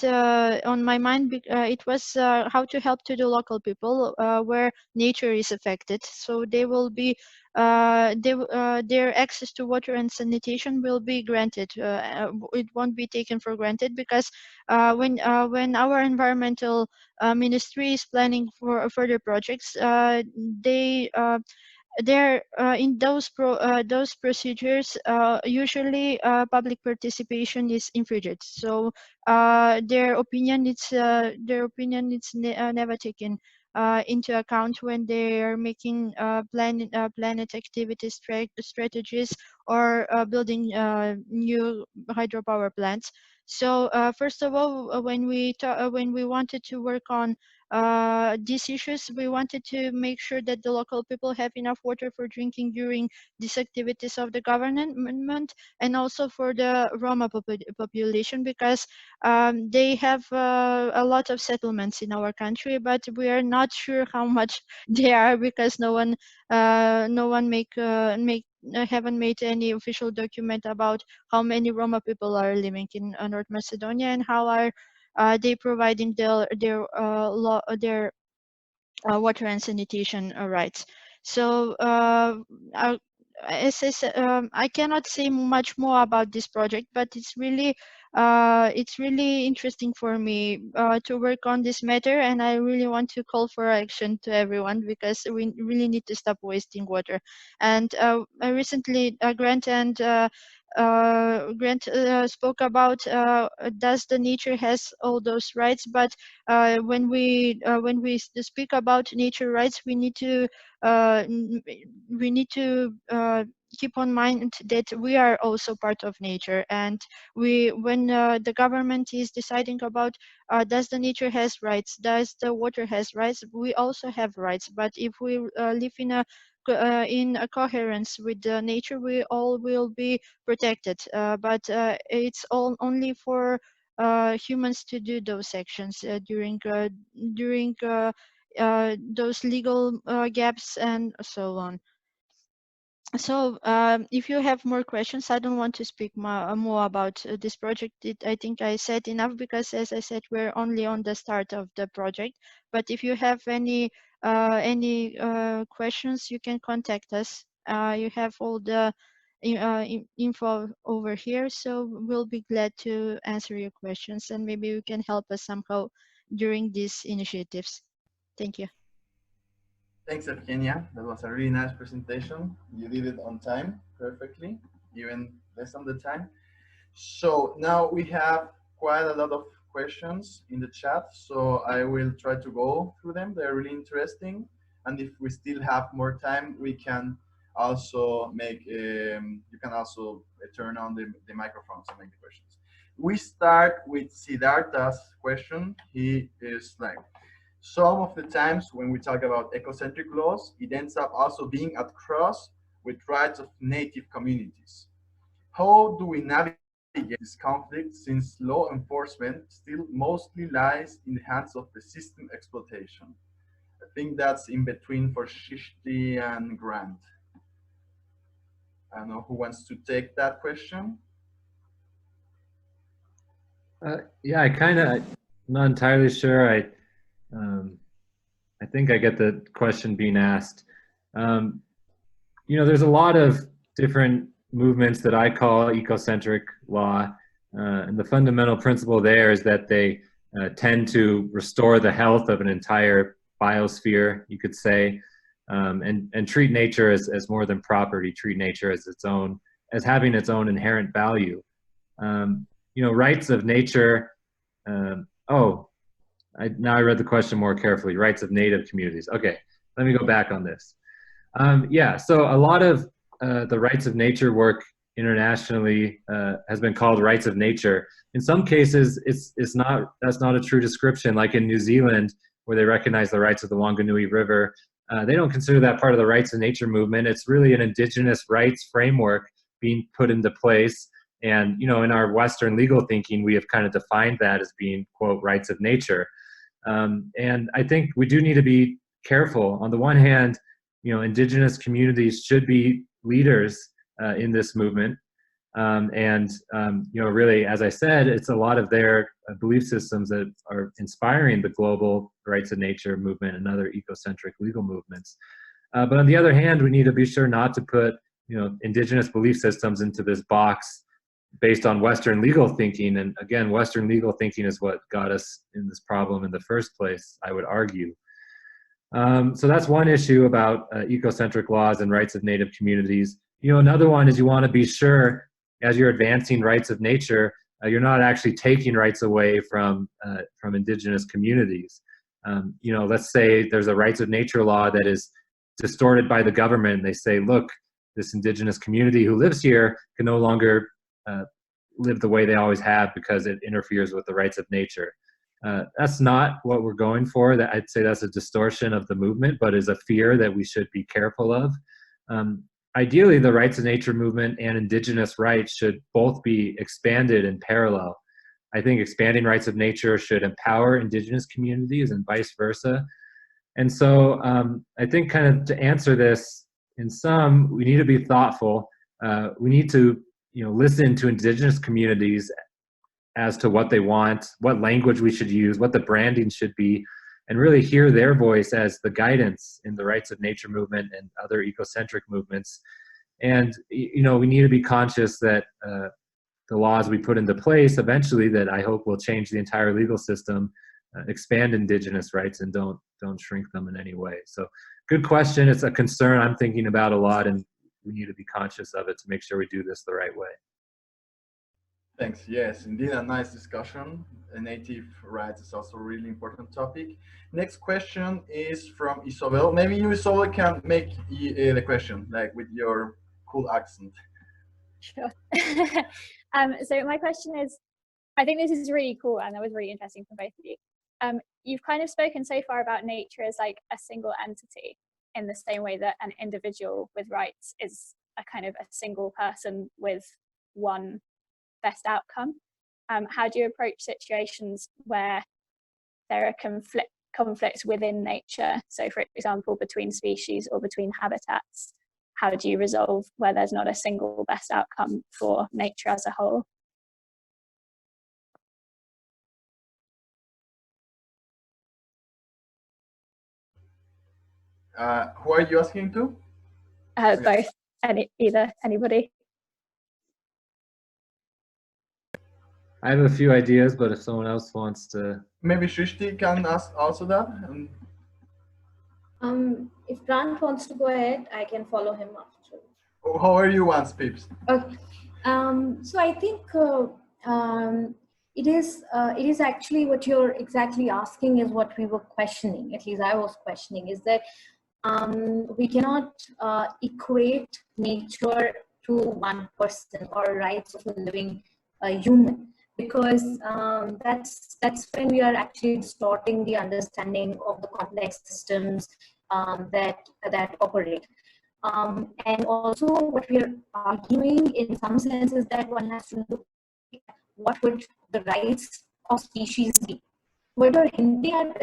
on my mind, it was how to help to the local people where nature is affected. So they will be, their access to water and sanitation will be granted. It won't be taken for granted, because when our environmental ministry is planning for further projects, they there in those procedures usually public participation is infringed, so their opinion is never taken into account when they are making planet activity strategies or building new hydropower plants. So first of all, when we wanted to work on these issues, we wanted to make sure that the local people have enough water for drinking during these activities of the government, and also for the Roma population, because they have a lot of settlements in our country, but we are not sure how much they are, because no one haven't made any official document about how many Roma people are living in North Macedonia, and how are they providing their water and sanitation rights. So as I said, I cannot say much more about this project, but it's really interesting for me to work on this matter, and I really want to call for action to everyone, because we really need to stop wasting water. And I recently Grant spoke about does the nature has all those rights, but when we speak about nature rights, we need to keep on mind that we are also part of nature, and when the government is deciding about does the nature has rights, does the water has rights, we also have rights. But if we live in a coherence with the nature, we all will be protected. But it's all only for humans to do those actions during those legal gaps and so on. So if you have more questions, I don't want to speak more about this project. I think I said enough, because as I said, we're only on the start of the project. But if you have any questions, you can contact us. You have all the info over here, so we'll be glad to answer your questions, and maybe you can help us somehow during these initiatives. Thank you. Thanks, Evgenia. That was a really nice presentation. You did it on time, perfectly, even less than the time. So now we have quite a lot of questions in the chat, so I will try to go through them. They're really interesting. And if we still have more time, we can also make, you can also turn on the microphones and make the questions. We start with Siddhartha's question. He is like, some of the times when we talk about ecocentric laws, it ends up also being at cross with rights of native communities. How do we navigate this conflict, since law enforcement still mostly lies in the hands of the system exploitation? I think that's in between for Shrishtee and Grant. I don't know who wants to take that question. Yeah, I'm not entirely sure. I think I get the question being asked. You know, there's a lot of different movements that I call ecocentric law, and the fundamental principle there is that they tend to restore the health of an entire biosphere, you could say, and treat nature as more than property, treat nature as having its own inherent value. You know, rights of nature, now I read the question more carefully, rights of native communities. Okay, let me go back on this. Yeah, so a lot of the rights of nature work internationally has been called rights of nature. In some cases, that's not a true description. Like in New Zealand, where they recognize the rights of the Wanganui River. They don't consider that part of the rights of nature movement. It's really an indigenous rights framework being put into place. And, you know, in our Western legal thinking, we have kind of defined that as being, quote, rights of nature. And I think we do need to be careful. On the one hand, you know, indigenous communities should be leaders in this movement. You know, really, as I said, it's a lot of their belief systems that are inspiring the global rights of nature movement and other ecocentric legal movements. But on the other hand, we need to be sure not to put, you know, indigenous belief systems into this box based on Western legal thinking. And again, Western legal thinking is what got us in this problem in the first place, I would argue. So that's one issue about ecocentric laws and rights of native communities. You know, another one is you want to be sure as you're advancing rights of nature, you're not actually taking rights away from indigenous communities. You know, let's say there's a rights of nature law that is distorted by the government. They say, look, this indigenous community who lives here can no longer live the way they always have because it interferes with the rights of nature. That's not what we're going for. That I'd say that's a distortion of the movement, but is a fear that we should be careful of. Ideally, the rights of nature movement and indigenous rights should both be expanded in parallel. I think expanding rights of nature should empower indigenous communities and vice versa. And so I think kind of to answer this in sum, we need to be thoughtful. We need to, you know, listen to indigenous communities as to what they want, what language we should use, what the branding should be, and really hear their voice as the guidance in the rights of nature movement and other ecocentric movements. And, you know, we need to be conscious that the laws we put into place eventually, that I hope will change the entire legal system, expand indigenous rights and don't shrink them in any way. So good question. It's a concern I'm thinking about a lot, and we need to be conscious of it to make sure we do this the right way. Thanks. Yes, indeed, a nice discussion. Native rights is also a really important topic. Next question is from Isabel. Maybe you, Isabel, can make the question, like with your cool accent. Sure. So my question is, I think this is really cool and that was really interesting from both of you. You've kind of spoken so far about nature as like a single entity in the same way that an individual with rights is a kind of a single person with one best outcome. How do you approach situations where there are conflicts within nature? So for example, between species or between habitats, how do you resolve where there's not a single best outcome for nature as a whole? Who are you asking to? Both, anybody. I have a few ideas, but if someone else wants to. Maybe Shrishtee can ask also that. If Grant wants to go ahead, I can follow him after. However you want, Pips. Okay. So I think it is actually what you're exactly asking is what we were questioning. At least I was questioning, is that we cannot equate nature to one person or rights of a living human, because that's when we are actually distorting the understanding of the complex systems that operate. And also what we are arguing in some sense is that one has to look at what would the rights of species be. What you're hinting at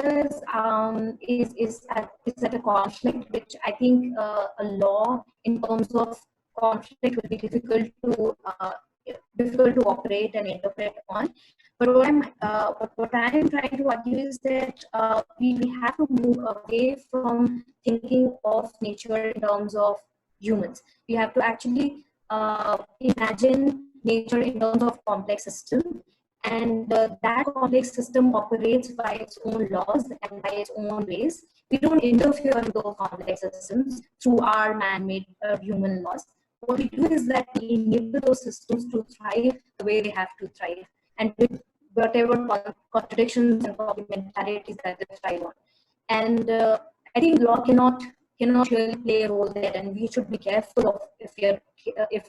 is at a conflict, which I think a law in terms of conflict will be difficult to operate and interpret on. But what I'm trying to argue is that we have to move away from thinking of nature in terms of humans. We have to actually imagine nature in terms of complex system, and that complex system operates by its own laws and by its own ways. We don't interfere in those complex systems through our man-made human laws. What we do is that we enable those systems to thrive the way they have to thrive, and with whatever contradictions and complementarities that they thrive on. And I think law cannot really play a role there, and we should be careful of if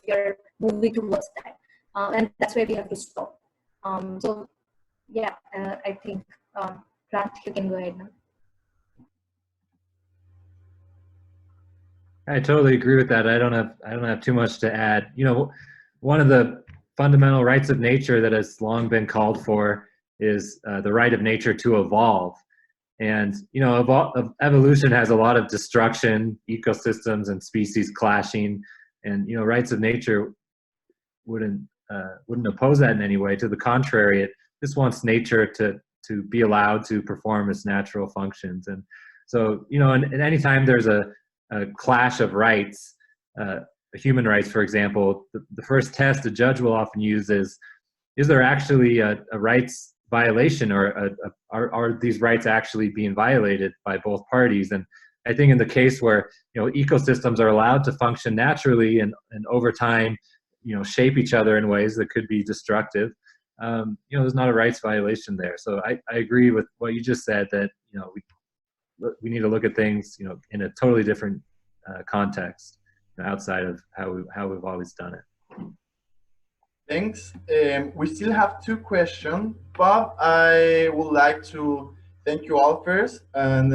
you're moving towards that, and that's where we have to stop. So yeah, I think Grant, you can go ahead now. I totally agree with that. I don't have too much to add. You know, one of the fundamental rights of nature that has long been called for is the right of nature to evolve. And you know, evolution has a lot of destruction, ecosystems and species clashing, and you know, rights of nature wouldn't oppose that in any way. To the contrary, it just wants nature to be allowed to perform its natural functions. And so, you know, and any time there's a clash of rights, human rights, for example, the first test a judge will often use is there actually a rights violation, or are these rights actually being violated by both parties? And I think in the case where, you know, ecosystems are allowed to function naturally and over time, you know, shape each other in ways that could be destructive, you know, there's not a rights violation there. So I agree with what you just said, that, you know, we need to look at things, you know, in a totally different context, outside of how we've always done it. Thanks. We still have 2 questions, but I would like to thank you all first and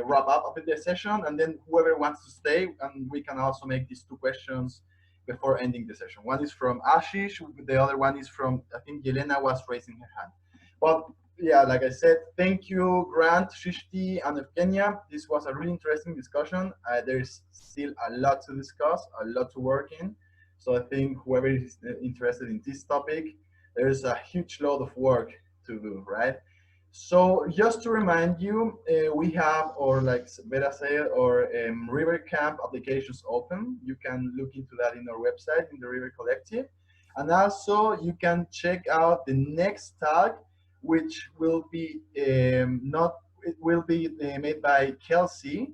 wrap up a bit the session, and then whoever wants to stay, and we can also make these 2 questions before ending the session. One is from Ashish, the other one is from, I think Yelena was raising her hand. Well, yeah, like I said, thank you, Grant, Shrishtee, and Evgenija. This was a really interesting discussion. There's still a lot to discuss, a lot to work in. So I think whoever is interested in this topic, there's a huge load of work to do, right? So just to remind you, we have, or like Vera said, our river camp applications open. You can look into that in our website, in the River Collective. And also you can check out the next talk, which will be made by Kelsey.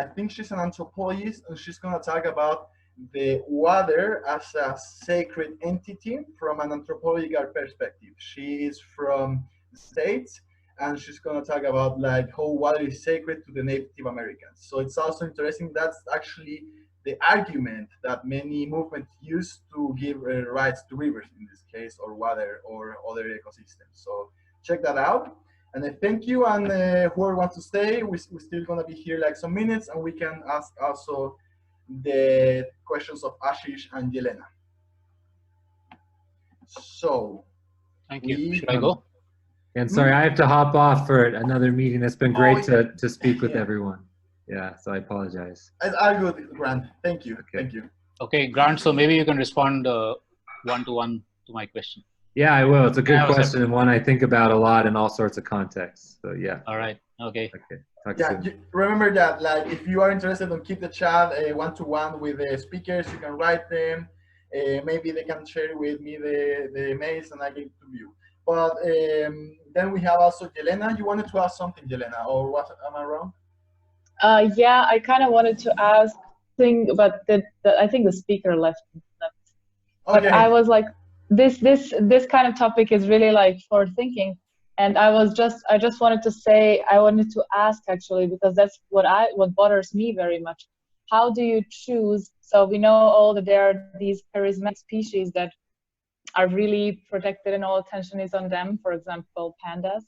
I think she's an anthropologist, and she's gonna talk about the water as a sacred entity from an anthropological perspective. She is from the States, and she's going to talk about like how water is sacred to the Native Americans. So it's also interesting. That's actually the argument that many movements use to give rights to rivers in this case, or water, or other ecosystems. So check that out. And I thank you, and whoever wants to stay, we're still going to be here like some minutes, and we can ask also the questions of Ashish and Yelena. So thank you. Should I go? And sorry, I have to hop off for another meeting. It's been great to speak with everyone. Yeah, so I apologize. I'll go, Grant. Thank you. Okay. Thank you. Okay, Grant, so maybe you can respond one-to-one to my question. Yeah, I will. It's a good question, and one I think about a lot in all sorts of contexts. So yeah. All right. Okay. Yeah, remember that, like, if you are interested in keep the chat one-to-one with the speakers, you can write them. Maybe they can share with me the mails, and I give to you. But then we have also Yelena. You wanted to ask something, Yelena, or what? Am I wrong? Yeah, I kind of wanted to ask thing, but I think the speaker left. But Okay. I was like, this kind of topic is really like for thinking. And I just wanted to say, I wanted to ask actually, because that's what bothers me very much. How do you choose? So we know all that there are these charismatic species that are really protected and all attention is on them, for example, pandas.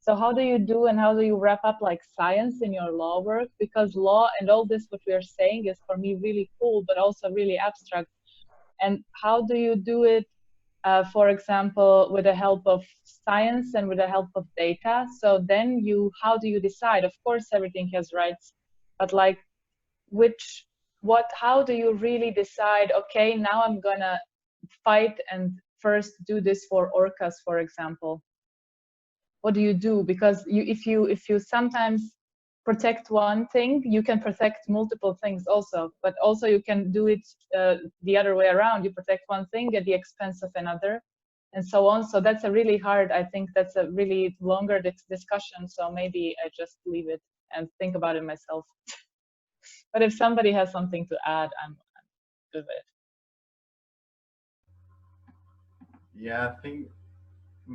So how do you do, and how do you wrap up like science in your law work? Because law and all this, what we are saying, is for me really cool, but also really abstract. And how do you do it, for example, with the help of science and with the help of data? So then how do you decide? Of course, everything has rights, but like how do you really decide, okay, now I'm gonna fight and first do this for orcas, for example? What do you do? Because if you sometimes protect one thing, you can protect multiple things also, but also you can do it the other way around. You protect one thing at the expense of another, and so on. So that's a really hard, I think that's a really longer discussion, so maybe I just leave it and think about it myself. But if somebody has something to add, I'm good with it. Yeah, I think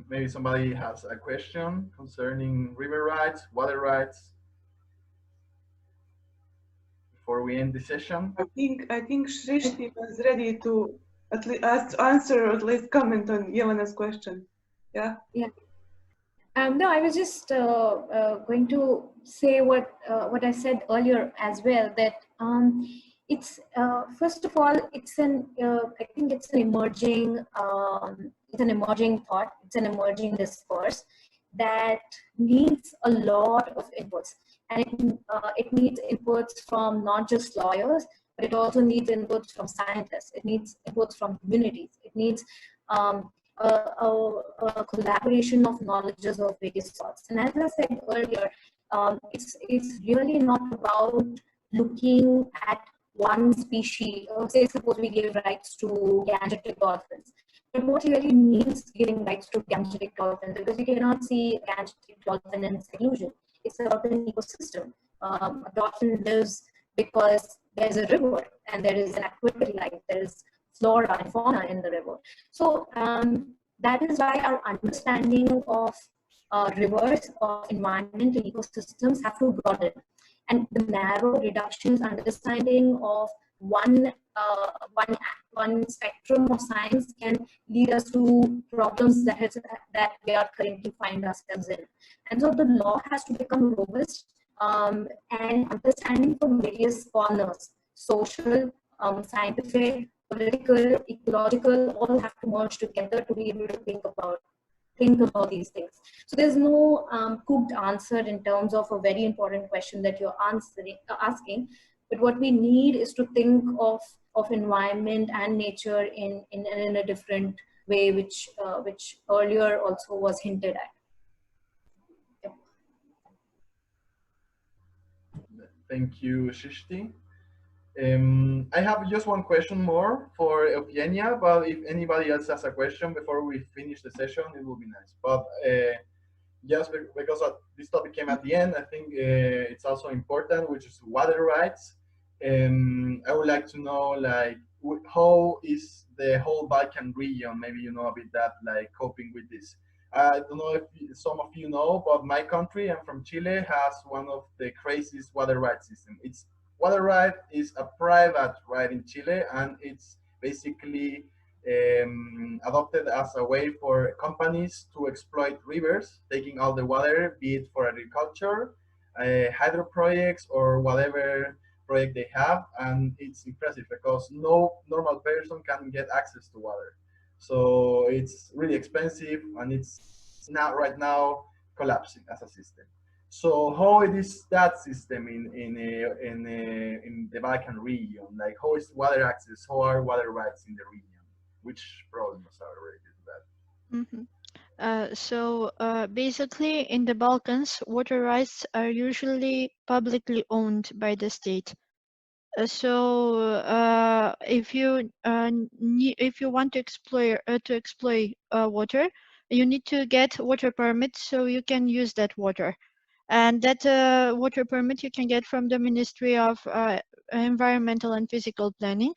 maybe somebody has a question concerning river rights, water rights, before we end the session. I think Shrishtee was ready to at least answer or at least comment on Yelena's question. Yeah. Yeah. No, I was just going to say what I said earlier as well, that it's first of all, it's I think it's an emerging thought, it's an emerging discourse that needs a lot of inputs, and it needs inputs from not just lawyers, but it also needs inputs from scientists. It needs inputs from communities. It needs a collaboration of knowledges of various sorts. And as I said earlier, it's really not about looking at one species. Say, suppose we give rights to Gangetic dolphins. But what really means giving rights to Gangetic dolphins? Because you cannot see a Gangetic dolphin in seclusion. It's about an ecosystem. A dolphin lives because there's a river and there is an aquatic life. There is flora and fauna in the river. So that is why our understanding of rivers, of environment and ecosystems have to broaden. And the narrow reductions understanding of one spectrum of science can lead us to problems that we are currently find ourselves in. And so the law has to become robust and understanding from various corners, social, scientific, political, ecological, all have to merge together to be able to think about these things. So there's no cooked answer in terms of a very important question that you're asking, but what we need is to think of environment and nature in a different way, which earlier also was hinted at. Yep. Thank you, Shrishtee. I have just one question more for Evgenia, but if anybody else has a question before we finish the session, it will be nice. But just because this topic came at the end, I think it's also important, which is water rights. I would like to know, like, how is the whole Balkan region, maybe you know a bit that, like, coping with this? I don't know if some of you know, but my country, I'm from Chile, has one of the craziest water rights system. It's water right is a private right in Chile, and it's basically adopted as a way for companies to exploit rivers, taking all the water, be it for agriculture, hydro projects, or whatever project they have. And it's impressive because no normal person can get access to water. So it's really expensive, and it's not right now collapsing as a system. So how is that system in the Balkan region? Like, how is water access? How are water rights in the region? Which problems are related to that? So basically, in the Balkans, water rights are usually publicly owned by the state. If you want to exploit water, you need to get water permits so you can use that water. And that water permit you can get from the Ministry of Environmental and Physical Planning.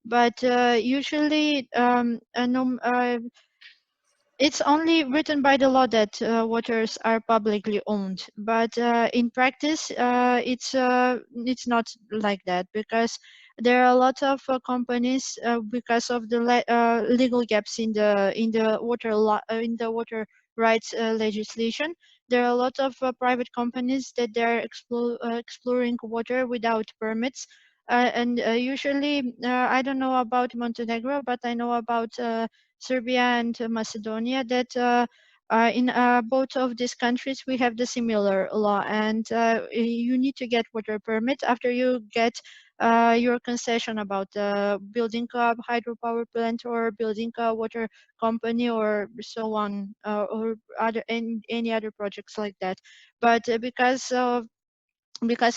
But usually it's only written by the law that waters are publicly owned. But in practice, it's not like that, because there are a lot of companies because of the legal gaps in the water rights legislation. There are a lot of private companies that they're exploring water without permits. And usually, I don't know about Montenegro, but I know about Serbia and Macedonia, that in both of these countries we have the similar law, and you need to get water permit after you get your concession about building a hydropower plant or building a water company or so on, or any other projects like that. But because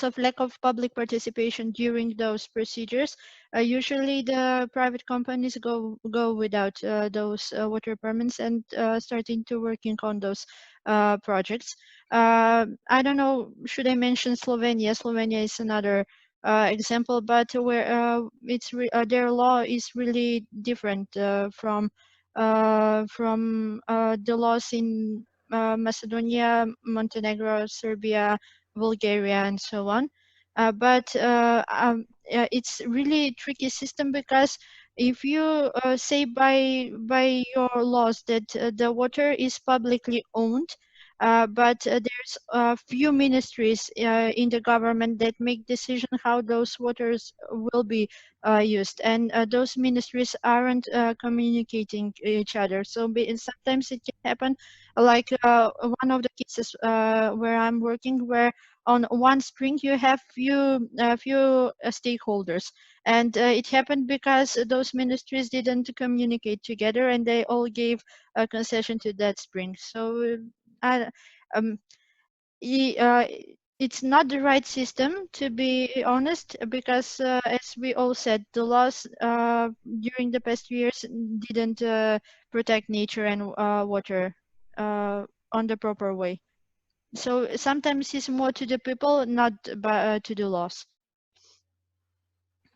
of lack of public participation during those procedures, usually the private companies go without those water permits and starting to working on those projects. I don't know, should I mention Slovenia? Slovenia is another example, but where their law is really different from the laws in Macedonia, Montenegro, Serbia, Bulgaria, and so on. But it's really tricky system, because if you say by your laws that the water is publicly owned, but there's a few ministries in the government that make decision how those waters will be used, and those ministries aren't communicating each other. So sometimes it can happen, like one of the cases where I'm working, where on one spring you have few stakeholders, and it happened because those ministries didn't communicate together, and they all gave a concession to that spring. So it's not the right system, to be honest, because as we all said, the laws during the past years didn't protect nature and water on the proper way. So sometimes it's more to the people, not to the laws.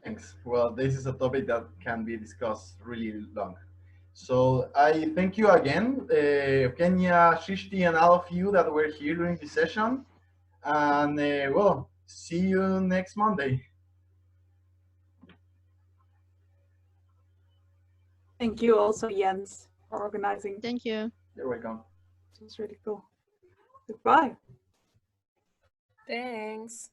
Thanks. Well, this is a topic that can be discussed really long. So I thank you again, Evgenija, Shrishtee, and all of you that were here during this session. And well, see you next Monday. Thank you also, Jens, for organizing. Thank you. You're welcome. This was really cool. Goodbye. Thanks.